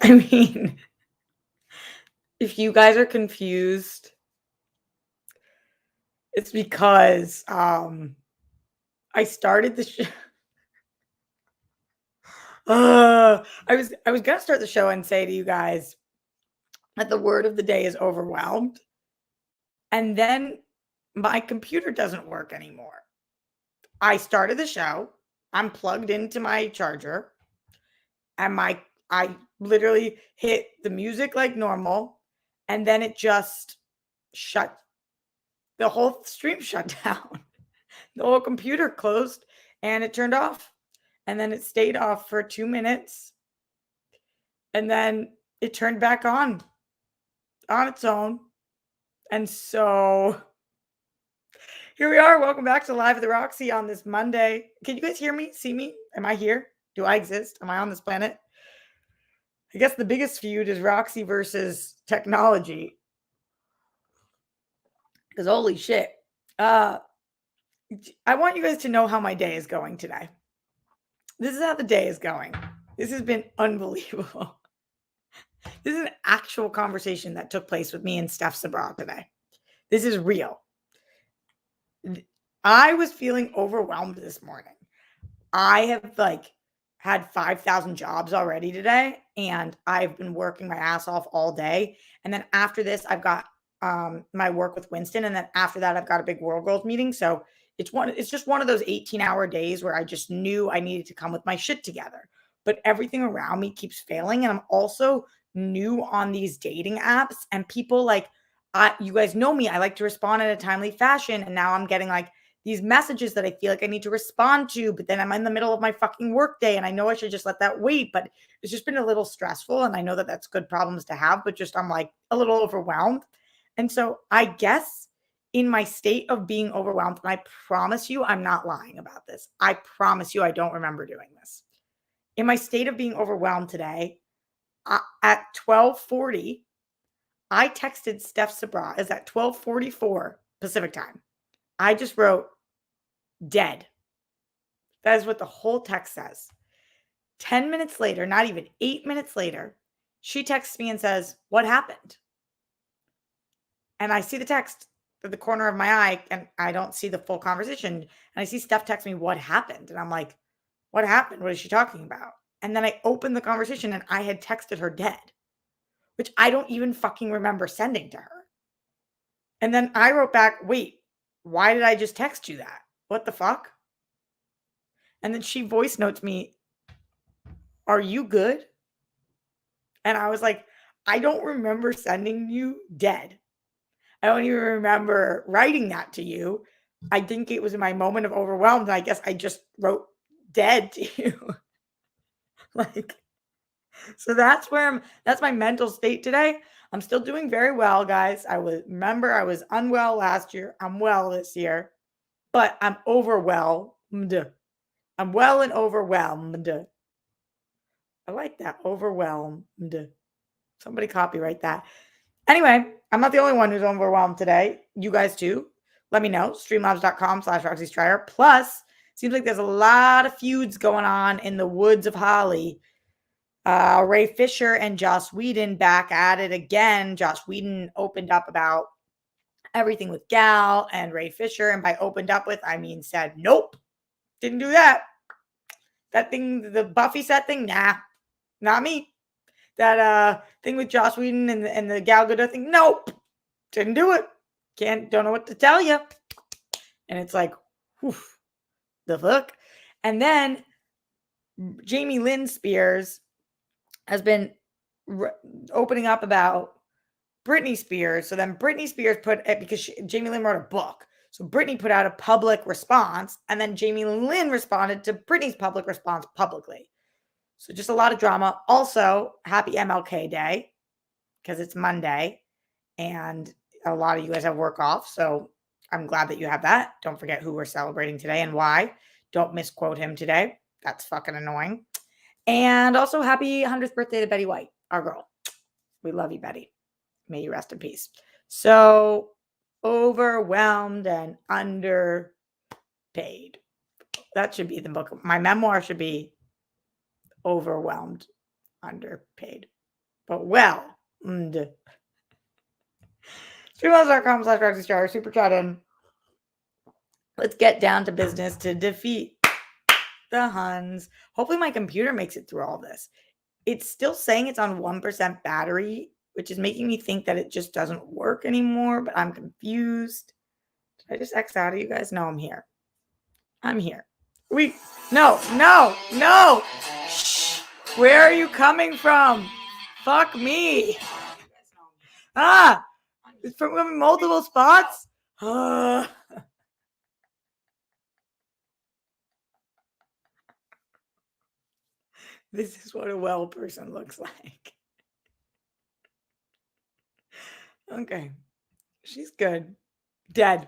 I mean, if you guys are confused, it's because I started the show. I was gonna start the show and say to you guys that the word of the day is overwhelmed, and then my computer doesn't work anymore. I started the show. I'm plugged into my charger, and I literally hit the music like normal, and then it just shut. The whole stream shut down. The whole computer closed, and it turned off, and then it stayed off for 2 minutes, and then it turned back on its own. And so here we are. Welcome back to Live at the Roxy on this Monday. Can you guys hear me? See me? Am I here? Do I exist? Am I on this planet? I guess the biggest feud is Roxy versus technology. Because holy shit. I want you guys to know how my day is going today. This is how the day is going. This has been unbelievable. This is an actual conversation that took place with me and Steph Sabra today. This is real. I was feeling overwhelmed this morning. I have had 5,000 jobs already today, and I've been working my ass off all day. And then after this, I've got my work with Winston, and then after that, I've got a big World Girls meeting. So it's just one of those 18-hour days where I just knew I needed to come with my shit together. But everything around me keeps failing, and I'm also new on these dating apps, and people you guys know me. I like to respond in a timely fashion, and now I'm getting these messages that I feel like I need to respond to, but then I'm in the middle of my fucking workday and I know I should just let that wait, but it's just been a little stressful, and I know that that's good problems to have, but just I'm a little overwhelmed. And so I guess in my state of being overwhelmed, and I promise you I'm not lying about this. I promise you I don't remember doing this. In my state of being overwhelmed today, at 12:40, I texted Steph Sabra. Is at 12:44 Pacific time. I just wrote dead. That is what the whole text says. 10 minutes later, not even 8 minutes later, she texts me and says, "What happened?" And I see the text at the corner of my eye, and I don't see the full conversation. And I see Steph text me, "What happened?" And I'm like, "What happened? What is she talking about?" And then I opened the conversation, and I had texted her dead, which I don't even fucking remember sending to her. And then I wrote back, "Wait, why did I just text you that? What the fuck?" And then she voice notes me, "Are you good?" And I was like, "I don't remember sending you dead. I don't even remember writing that to you. I think it was in my moment of overwhelmed, and I guess I just wrote dead to you." Like, so that's my mental state today. I'm still doing very well, guys. I was unwell last year. I'm well this year, but I'm overwhelmed. I'm well and overwhelmed. I like that. Overwhelmed. Somebody copyright that. Anyway, I'm not the only one who's overwhelmed today. You guys too. Let me know. Streamlabs.com/Roxy Striar. Plus, seems like there's a lot of feuds going on in the woods of Holly. Ray Fisher and Joss Whedon back at it again. Joss Whedon opened up about everything with Gal and Ray Fisher. And by opened up with, I mean said, nope, didn't do that. That thing, the Buffy set thing, nah, not me. That thing with Joss Whedon and the Gal Gadot thing, nope, didn't do it. Don't know what to tell you. And it's like, whew, the fuck. And then Lynn Spears has been opening up about Britney Spears. So then Britney Spears put it because Jamie Lynn wrote a book. So Britney put out a public response, and then Jamie Lynn responded to Britney's public response publicly. So just a lot of drama. Also, happy MLK Day because it's Monday, and a lot of you guys have work off. So I'm glad that you have that. Don't forget who we're celebrating today and why. Don't misquote him today. That's fucking annoying. And also happy 100th birthday to Betty White, our girl. We love you, Betty. May you rest in peace. So overwhelmed and underpaid. That should be the book. My memoir should be overwhelmed, underpaid. But well, streamlabs.com/RoxyStar, super chat in. Let's get down to business to defeat the Huns. Hopefully my computer makes it through all this. It's still saying it's on 1% battery, which is making me think that it just doesn't work anymore, but I'm confused. Did I just X out of you guys? No, I'm here. I'm here. No. Shh. Where are you coming from? Fuck me. Ah, it's from multiple spots. This is what a well person looks like. Okay. She's good. Dead.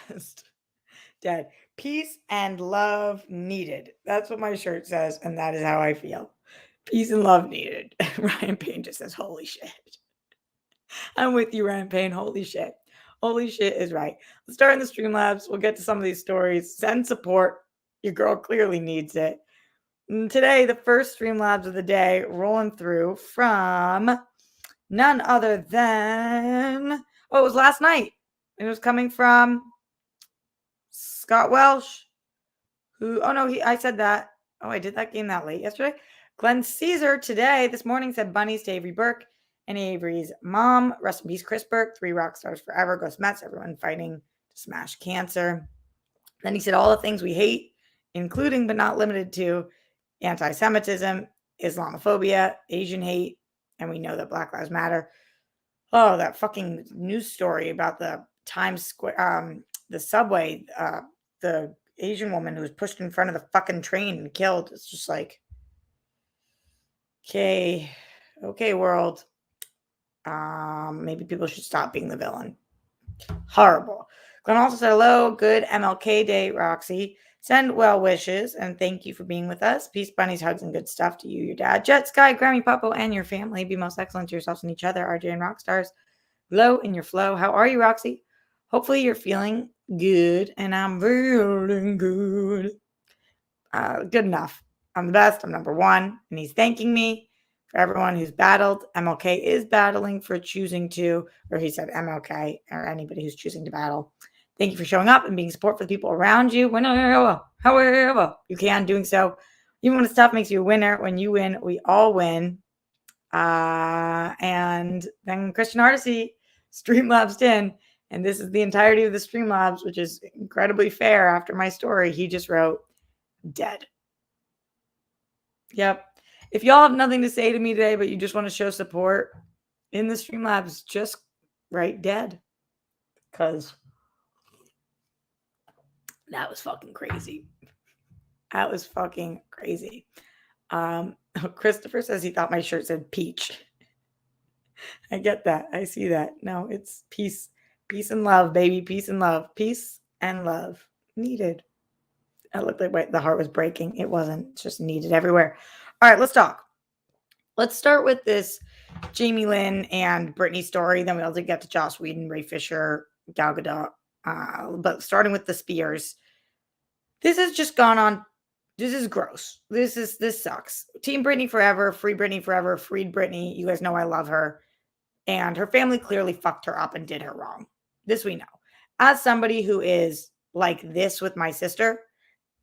Just dead. Peace and love needed. That's what my shirt says, and that is how I feel. Peace and love needed. Ryan Payne just says, holy shit. I'm with you, Ryan Payne. Holy shit. Holy shit is right. Let's start in the Streamlabs. We'll get to some of these stories. Send support. Your girl clearly needs it. And today, the first Streamlabs of the day, rolling through from none other than, it was last night. It was coming from Scott Welsh, I said that. Oh, I did that game that late yesterday. Glenn Caesar this morning said bunnies to Avery Burke and Avery's mom. Rest in peace, Chris Burke. 3 rock stars forever. Ghost Mets, everyone fighting to smash cancer. Then he said all the things we hate, including but not limited to anti-Semitism, Islamophobia, Asian hate, and we know that Black Lives Matter. Oh, that fucking news story about the Times Square, the subway, the Asian woman who was pushed in front of the fucking train and killed. It's just like, okay, world. Maybe people should stop being the villain. Horrible. Glenn also said, hello, good MLK Day, Roxy. Send well wishes and thank you for being with us. Peace, bunnies, hugs, and good stuff to you, your dad, Jet, Sky, Grammy, Puppo, and your family. Be most excellent to yourselves and each other, RJ and Rockstars. Glow in your flow. How are you, Roxy? Hopefully you're feeling good, and I'm feeling good. Good enough. I'm the best. I'm number one, and he's thanking me for everyone who's battled. MLK is battling for choosing to, or he said MLK, or anybody who's choosing to battle. Thank you for showing up and being support for the people around you. Whenever, however you can, doing so. Even when stuff makes you a winner, when you win, we all win. And then Christian Hardesty Streamlabs in, and this is the entirety of the Streamlabs, which is incredibly fair after my story. He just wrote, dead. Yep. If y'all have nothing to say to me today, but you just want to show support in the Streamlabs, just write dead. Because that was fucking crazy. That was fucking crazy. Christopher says he thought my shirt said peach. I get that. I see that. No, it's peace. Peace and love, baby. Peace and love. Peace and love. Needed. It looked like the heart was breaking. It wasn't. It's just needed everywhere. All right, let's talk. Let's start with this Jamie Lynn and Britney story. Then we'll get to Joss Whedon, Ray Fisher, Gal Gadot. But starting with the Spears. This has just gone on. This is gross. This sucks. Team Britney forever. Free Britney forever. Freed Britney. You guys know I love her. And her family clearly fucked her up and did her wrong. This we know. As somebody who is like this with my sister,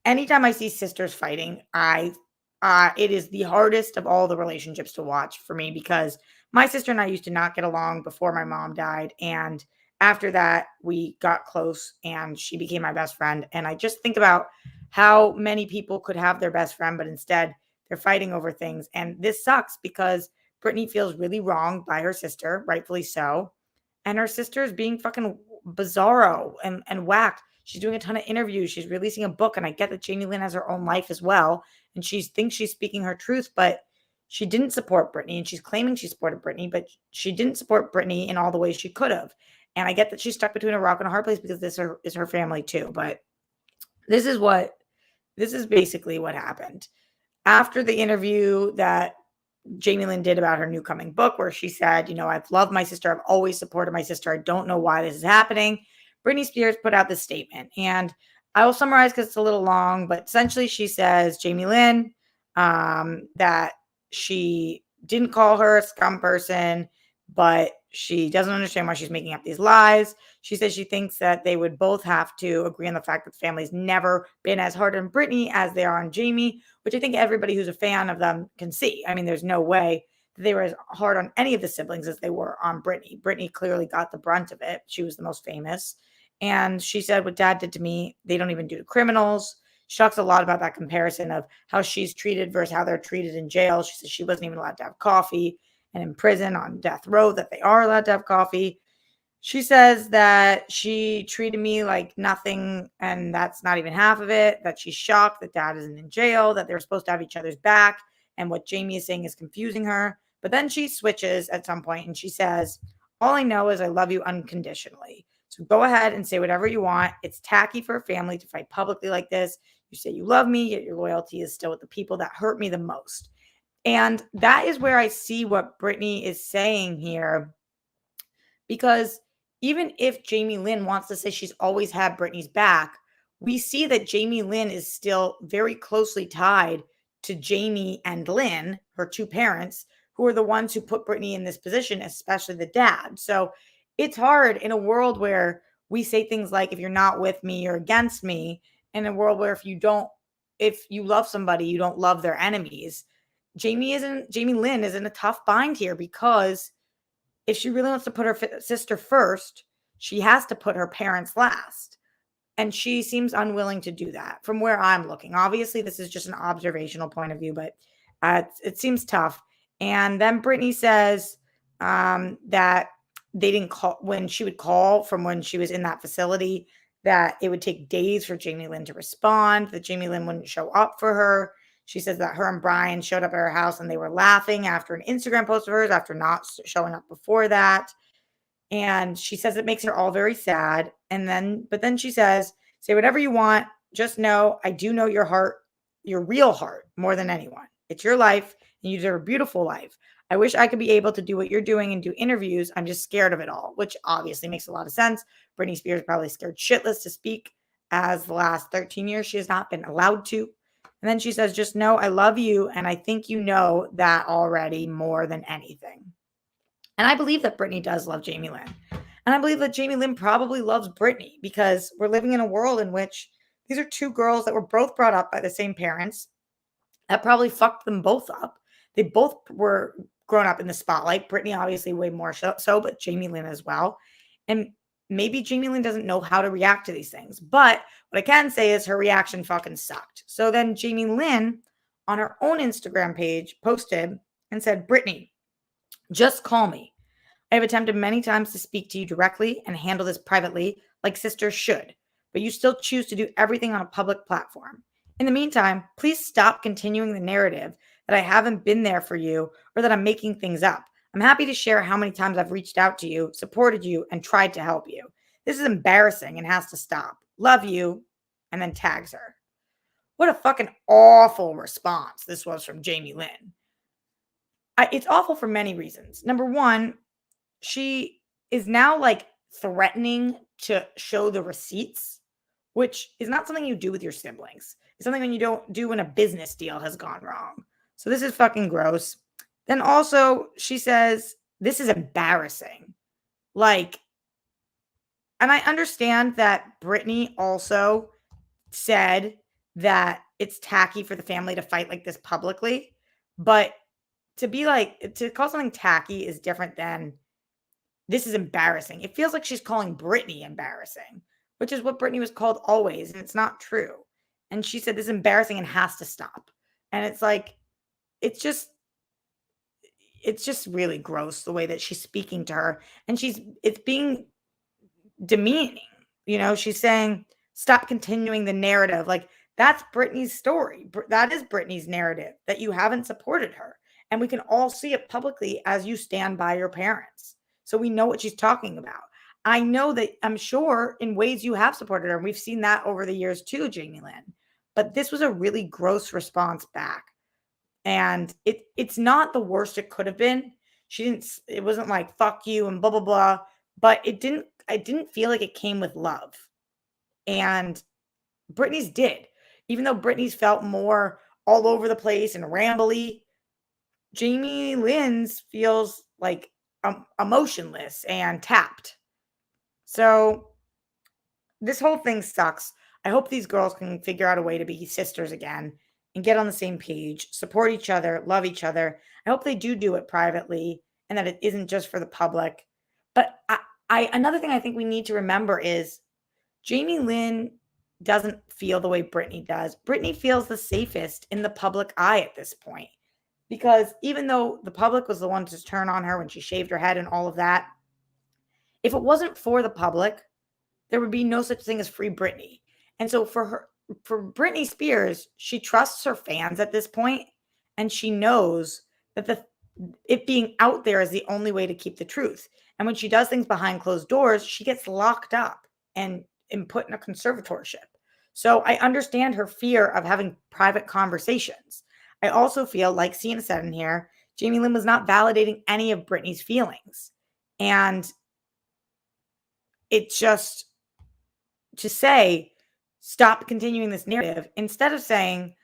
anytime I see sisters fighting, it is the hardest of all the relationships to watch for me because my sister and I used to not get along before my mom died. And after that, we got close and she became my best friend. And I just think about how many people could have their best friend, but instead they're fighting over things. And this sucks because Britney feels really wronged by her sister, rightfully so. And her sister is being fucking bizarro and whacked. She's doing a ton of interviews. She's releasing a book. And I get that Jamie Lynn has her own life as well. And she thinks she's speaking her truth, but she didn't support Britney. And she's claiming she supported Britney, but she didn't support Britney in all the ways she could have. And I get that she's stuck between a rock and a hard place because this is her family too. But this is basically what happened. After the interview that Jamie Lynn did about her new coming book, where she said, I've loved my sister. I've always supported my sister. I don't know why this is happening. Britney Spears put out this statement, and I will summarize because it's a little long, but essentially she says, Jamie Lynn, that she didn't call her a scum person, but she doesn't understand why she's making up these lies. She says she thinks that they would both have to agree on the fact that the family's never been as hard on Britney as they are on Jamie, which I think everybody who's a fan of them can see. I mean, there's no way that they were as hard on any of the siblings as they were on Britney. Britney clearly got the brunt of it. She was the most famous. And she said, what dad did to me, they don't even do to criminals. She talks a lot about that comparison of how she's treated versus how they're treated in jail. She says she wasn't even allowed to have coffee, and in prison on death row that they are allowed to have coffee. She says that she treated me like nothing, and that's not even half of it, that she's shocked that dad isn't in jail, that they're supposed to have each other's back, and what Jamie is saying is confusing her. But then she switches at some point and she says, all I know is I love you unconditionally. So go ahead and say whatever you want. It's tacky for a family to fight publicly like this. You say you love me, yet your loyalty is still with the people that hurt me the most. And that is where I see what Britney is saying here, because even if Jamie Lynn wants to say she's always had Britney's back, we see that Jamie Lynn is still very closely tied to Jamie and Lynn, her two parents, who are the ones who put Britney in this position, especially the dad. So it's hard in a world where we say things like, if you're not with me, you're against me, in a world where if you love somebody, you don't love their enemies. Jamie Lynn is in a tough bind here, because if she really wants to put her sister first, she has to put her parents last. And she seems unwilling to do that from where I'm looking. Obviously, this is just an observational point of view, but it seems tough. And then Brittany says that they didn't call when she would call from when she was in that facility, that it would take days for Jamie Lynn to respond, that Jamie Lynn wouldn't show up for her. She says that her and Brian showed up at her house and they were laughing after an Instagram post of hers after not showing up before that. And she says it makes her all very sad. But then she says, say whatever you want. Just know I do know your heart, your real heart, more than anyone. It's your life and you deserve a beautiful life. I wish I could be able to do what you're doing and do interviews. I'm just scared of it all, which obviously makes a lot of sense. Britney Spears probably scared shitless to speak, as the last 13 years she has not been allowed to. And then she says, just know I love you. And I think you know that already more than anything. And I believe that Britney does love Jamie Lynn. And I believe that Jamie Lynn probably loves Britney, because we're living in a world in which these are two girls that were both brought up by the same parents that probably fucked them both up. They both were grown up in the spotlight. Britney obviously way more so, but Jamie Lynn as well. And maybe Jamie Lynn doesn't know how to react to these things. But what I can say is her reaction fucking sucked. So then Jamie Lynn on her own Instagram page posted and said, Britney, just call me. I have attempted many times to speak to you directly and handle this privately, like sisters should, but you still choose to do everything on a public platform. In the meantime, please stop continuing the narrative that I haven't been there for you or that I'm making things up. I'm happy to share how many times I've reached out to you, supported you, and tried to help you. This is embarrassing and has to stop. Love you. And then tags her. What a fucking awful response this was from Jamie Lynn. It's awful for many reasons. Number one, she is now like threatening to show the receipts, which is not something you do with your siblings. It's something that you don't do when a business deal has gone wrong. So this is fucking gross. Then also she says, this is embarrassing. Like, and I understand that Britney also said that it's tacky for the family to fight like this publicly, but to call something tacky is different than this is embarrassing. It feels like she's calling Britney embarrassing, which is what Britney was called always, and it's not true. And she said this is embarrassing and has to stop. And it's like, it's just it's just really gross the way that she's speaking to her. And it's being demeaning. She's saying, stop continuing the narrative. Like, that's Britney's story. That is Britney's narrative, that you haven't supported her. And we can all see it publicly as you stand by your parents. So we know what she's talking about. I'm sure in ways you have supported her. And we've seen that over the years too, Jamie Lynn. But this was a really gross response back. And it's not the worst it could have been. It wasn't like fuck you and blah blah blah, but I didn't feel like it came with love. And Britney's did. Even though Britney's felt more all over the place and rambly, Jamie Lynn's feels like emotionless and tapped. So this whole thing sucks. I hope these girls can figure out a way to be sisters again and get on the same page, support each other, love each other. I hope they do it privately and that it isn't just for the public. But I another thing I think we need to remember is Jamie Lynn doesn't feel the way Britney does. Britney feels the safest in the public eye at this point because even though the public was the one to turn on her when she shaved her head and all of that, if it wasn't for the public, there would be no such thing as free Britney. And so for Britney Spears, she trusts her fans at this point, and she knows that it being out there is the only way to keep the truth. And when she does things behind closed doors, she gets locked up and put in a conservatorship. So I understand her fear of having private conversations. I also feel like Sienna said in here, Jamie Lynn was not validating any of Britney's feelings. And it's just to say, stop continuing this narrative instead of saying,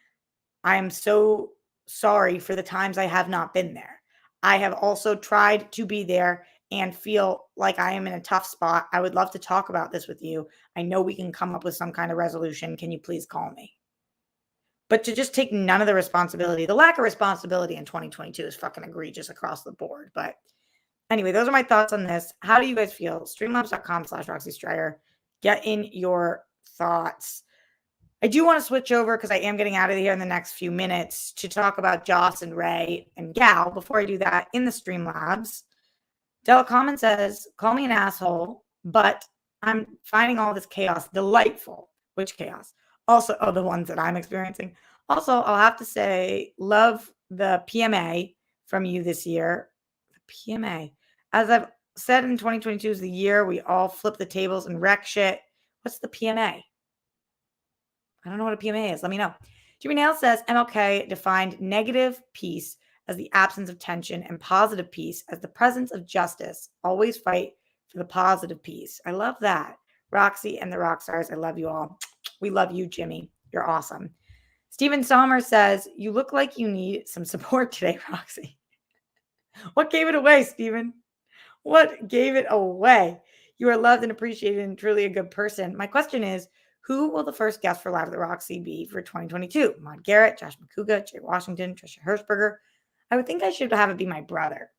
I am so sorry for the times I have not been there. I have also tried to be there and feel like I am in a tough spot. I would love to talk about this with you. I know we can come up with some kind of resolution. Can you please call me? But to just take none of the responsibility, the lack of responsibility in 2022 is fucking egregious across the board. But anyway, those are my thoughts on this. How do you guys feel? Streamlabs.com/Roxy Stryer. Get in your thoughts. I do want to switch over because I am getting out of here in the next few minutes to talk about Joss and Ray and Gal. Before I do that, in the Streamlabs, Della Common says, call me an asshole, but I'm finding all this chaos delightful. Which chaos? Also, the ones that I'm experiencing. Also, I'll have to say, love the PMA from you this year. The PMA. As I've said, in 2022 is the year we all flip the tables and wreck shit. What's the PMA? I don't know what a PMA is. Let me know. Jimmy Nail says MLK defined negative peace as the absence of tension and positive peace as the presence of justice. Always fight for the positive peace. I love that. Roxy and the Rockstars, I love you all. We love you, Jimmy. You're awesome. Steven Sommer says, you look like you need some support today, Roxy. What gave it away, Steven? What gave it away? You are loved and appreciated and truly a good person. My question is, who will the first guest for Live at the Roxy be for 2022? Maud Garrett, Josh McCouga, Jay Washington, Trisha Hirschberger. I would think I should have it be my brother,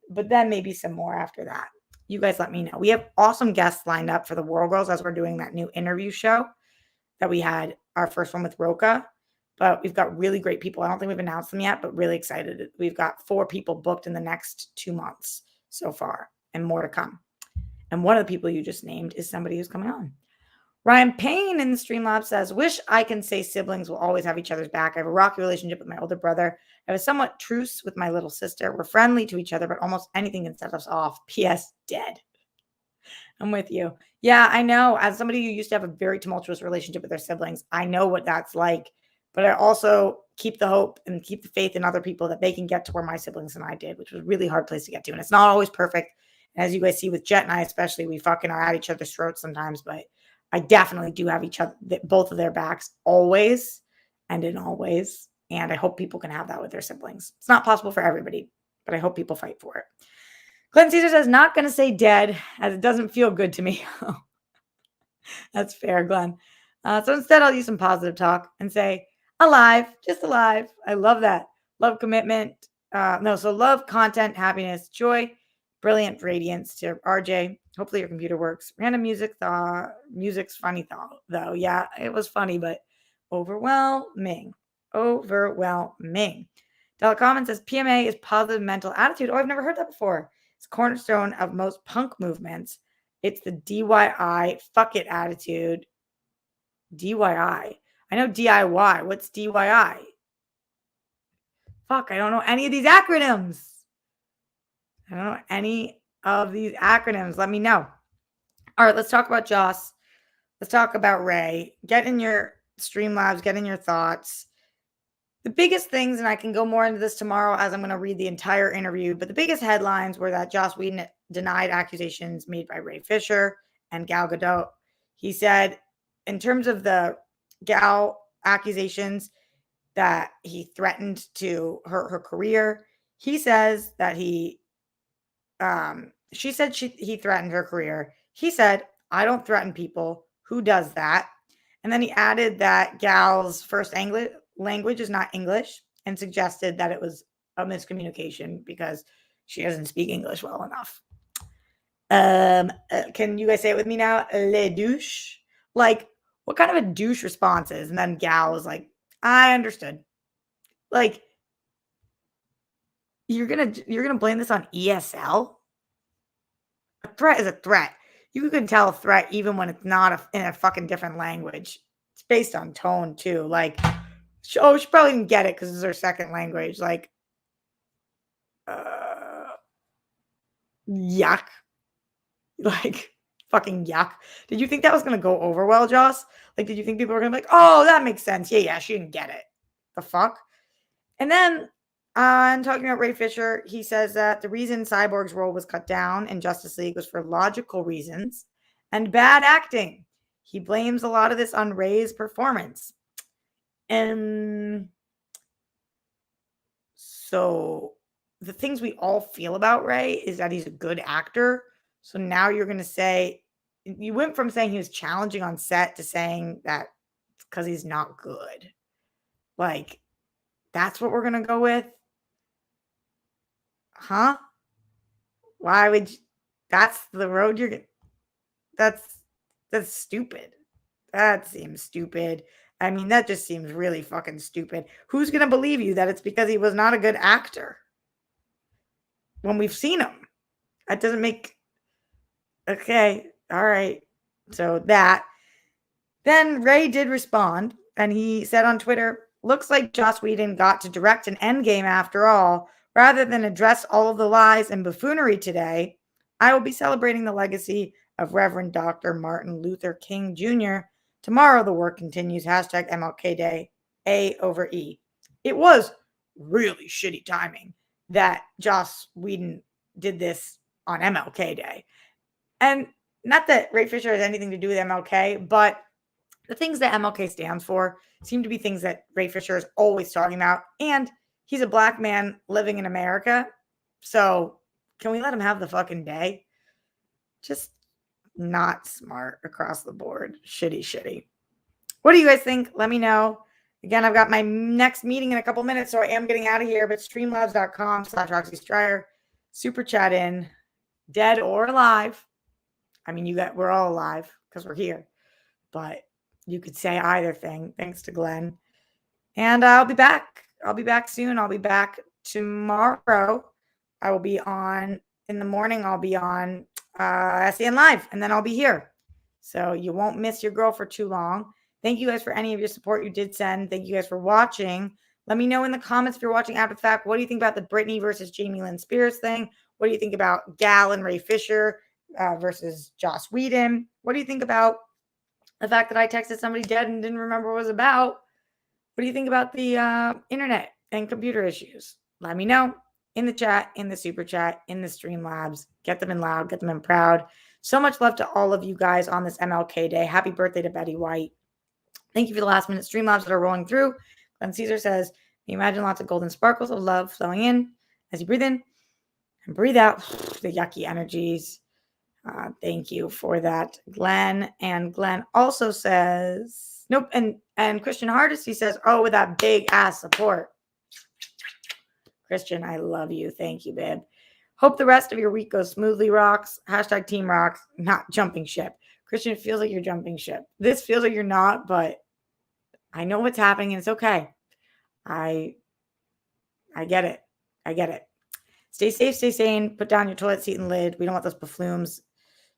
but then maybe some more after that. You guys let me know. We have awesome guests lined up for the World Girls as we're doing that new interview show that we had our first one with Roka, but we've got really great people. I don't think we've announced them yet, but really excited. We've got 4 people booked in the next 2 months so far and more to come. And one of the people you just named is somebody who's coming on. Ryan Payne in the Streamlabs says, wish I can say siblings will always have each other's back. I have a rocky relationship with my older brother. I have a somewhat truce with my little sister. We're friendly to each other, but almost anything can set us off. P.S. Dead. I'm with you. Yeah, I know. As somebody who used to have a very tumultuous relationship with their siblings, I know what that's like. But I also keep the hope and keep the faith in other people that they can get to where my siblings and I did, which was a really hard place to get to. And it's not always perfect. And as you guys see with Jet and I, especially, we fucking are at each other's throats sometimes. But I definitely do have each other, both of their backs always and in all ways. And I hope people can have that with their siblings. It's not possible for everybody, but I hope people fight for it. Glenn Caesar says, not going to say dead as it doesn't feel good to me. That's fair, Glenn. So instead, I'll use some positive talk and say, alive, just alive. I love that. Love commitment. So love, content, happiness, joy, brilliant radiance to RJ. Hopefully your computer works. Random music, music's funny though. Yeah, it was funny, but overwhelming. Della Common says PMA is positive mental attitude. Oh, I've never heard that before. It's cornerstone of most punk movements. It's the DIY, fuck it attitude. DIY. I know DIY. What's DIY? Fuck, I don't know any of these acronyms. Let me know. All right, let's talk about Joss. Let's talk about Ray. Get in your Streamlabs, get in your thoughts. The biggest things, and I can go more into this tomorrow as I'm going to read the entire interview, but the biggest headlines were that Joss Whedon denied accusations made by Ray Fisher and Gal Gadot. He said, in terms of the Gal accusations, that he threatened to hurt her career. He says that she said he threatened her career. He said, I don't threaten people. Who does that? And then he added that Gal's first language is not English and suggested that it was a miscommunication because she doesn't speak English well enough. Can you guys say it with me now? Le douche. Like, what kind of a douche response is? And then Gal was like, I understood. Like, you're gonna blame this on ESL? A threat is a threat. You can tell a threat even when it's not in a fucking different language. It's based on tone too. Like, she probably didn't get it because it's her second language. Like, yuck. Like, fucking yuck. Did you think that was gonna go over well, Joss? Like, did you think people were gonna be like, oh, that makes sense? Yeah, she didn't get it. The fuck? And then on talking about Ray Fisher, he says that the reason Cyborg's role was cut down in Justice League was for logical reasons and bad acting. He blames a lot of this on Ray's performance. And so the things we all feel about Ray is that he's a good actor. So now you're going to say, you went from saying he was challenging on set to saying that it's because he's not good. Like, that's what we're going to go with? Huh? Why would you, that's the road you're going that's stupid. That seems stupid. I mean, that just seems really fucking stupid. Who's going to believe you that it's because he was not a good actor when we've seen him? That doesn't make... Okay, all right. So that. Then Ray did respond, and he said on Twitter, looks like Joss Whedon got to direct an endgame after all. Rather than address all of the lies and buffoonery today, I will be celebrating the legacy of Reverend Dr. Martin Luther King Jr. Tomorrow the work continues. Hashtag MLK Day, A over E. It was really shitty timing that Joss Whedon did this on MLK Day. And not that Ray Fisher has anything to do with MLK, but the things that MLK stands for seem to be things that Ray Fisher is always talking about. And he's a black man living in America. So can we let him have the fucking day? Just not smart across the board. Shitty. What do you guys think? Let me know. Again, I've got my next meeting in a couple minutes, so I am getting out of here. But streamlabs.com/Roxy Stryer. Super chat in. Dead or alive. I mean, we're all alive because we're here. But you could say either thing. Thanks to Glenn. And I'll be back. I'll be back soon. I'll be back tomorrow. I will be on in the morning. I'll be on SEN Live, and then I'll be here. So you won't miss your girl for too long. Thank you guys for any of your support you did send. Thank you guys for watching. Let me know in the comments if you're watching after the fact. What do you think about the Britney versus Jamie Lynn Spears thing? What do you think about Gal and Ray Fisher versus Joss Whedon? What do you think about the fact that I texted somebody dead and didn't remember what it was about? What do you think about the internet and computer issues? Let me know in the chat, in the super chat, in the Streamlabs. Get them in loud, get them in proud. So much love to all of you guys on this MLK Day. Happy birthday to Betty White. Thank you for the last minute Streamlabs that are rolling through. Glenn Caesar says, you imagine lots of golden sparkles of love flowing in as you breathe in and breathe out the yucky energies. Thank you for that, Glenn. And Glenn also says, nope. And Christian Hardesty says, oh, with that big ass support. Christian, I love you. Thank you, babe. Hope the rest of your week goes smoothly, Rocks. Hashtag Team Rocks, not jumping ship. Christian, it feels like you're jumping ship. This feels like you're not, but I know what's happening and it's okay. I get it. I get it. Stay safe, stay sane. Put down your toilet seat and lid. We don't want those buffoons.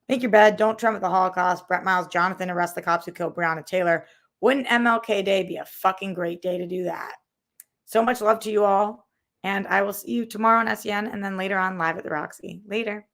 Make your bed. Don't trump at the Holocaust. Brett Miles, Jonathan, arrest the cops who killed Breonna Taylor. Wouldn't MLK Day be a fucking great day to do that? So much love to you all. And I will see you tomorrow on SEN and then later on live at the Roxy. Later.